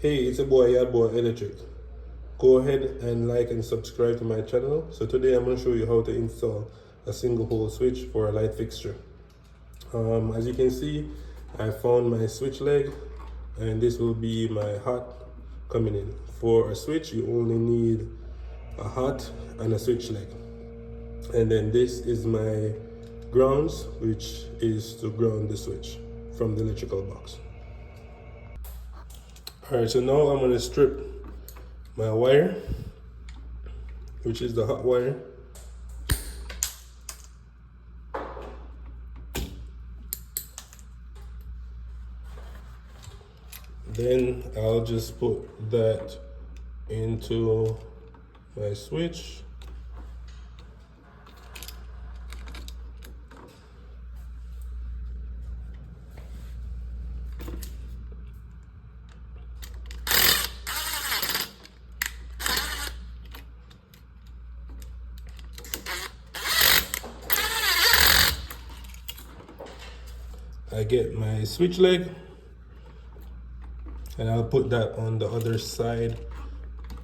Hey, it's a boy, Yard Boy Electric. Go ahead and like and subscribe to my channel. So today I'm going to show you how to install a single hole switch for a light fixture. As you can see, I found my switch leg, and this will be my hot coming in. For a switch, you only need a hot and a switch leg. And then this is my grounds, which is to ground the switch from the electrical box. Alright, so now I'm going to strip my wire, which is the hot wire. Then I'll just put that into my switch. I get my switch leg, and I'll put that on the other side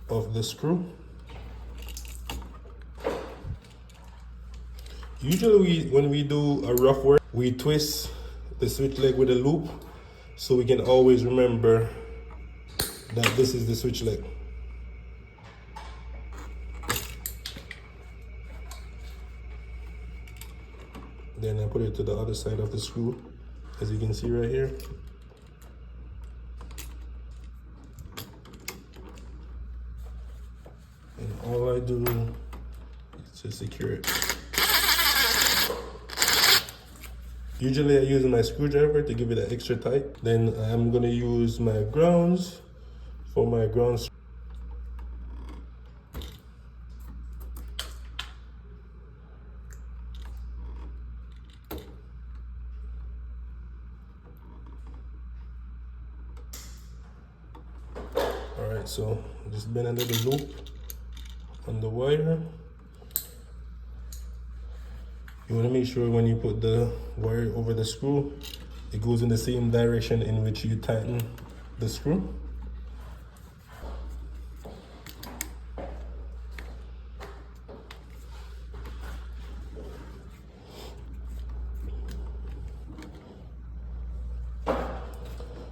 of the screw. Usually when we do a rough work, we twist the switch leg with a loop so we can always remember that this is the switch leg. Then I put it to the other side of the screw, as you can see right here. And all I do is to secure it. Usually I use my screwdriver to give it an extra tight. Then I'm gonna use my grounds for my grounds. Alright, so just bend a little loop on the wire. You want to make sure when you put the wire over the screw, it goes in the same direction in which you tighten the screw.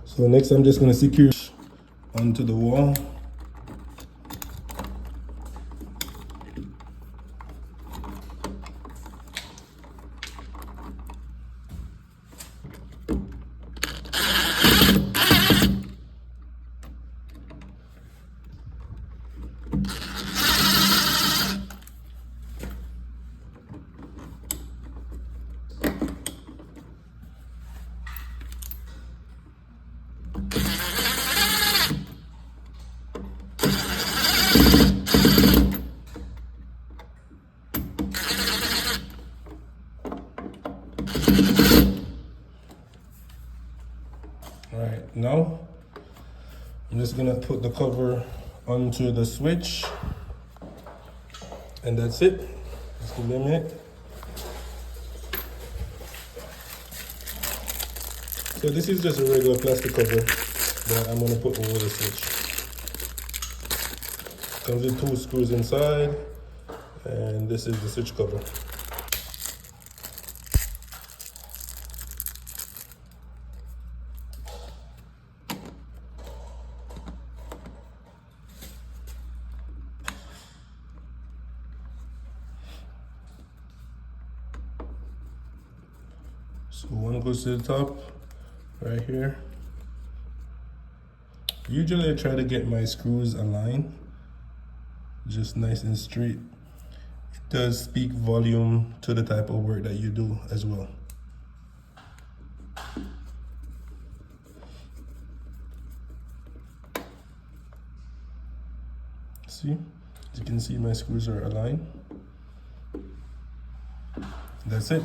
So next I'm just going to secure onto the wall. Alright, now I'm just gonna put the cover onto the switch, and that's it. Just give me a minute. So this is just a regular plastic cover that I'm gonna put over the switch. Comes with 2 screws inside, and this is the switch cover. So one goes to the top, right here. Usually I try to get my screws aligned, just nice and straight. It does speak volume to the type of work that you do as well. See, as you can see, my screws are aligned. That's it.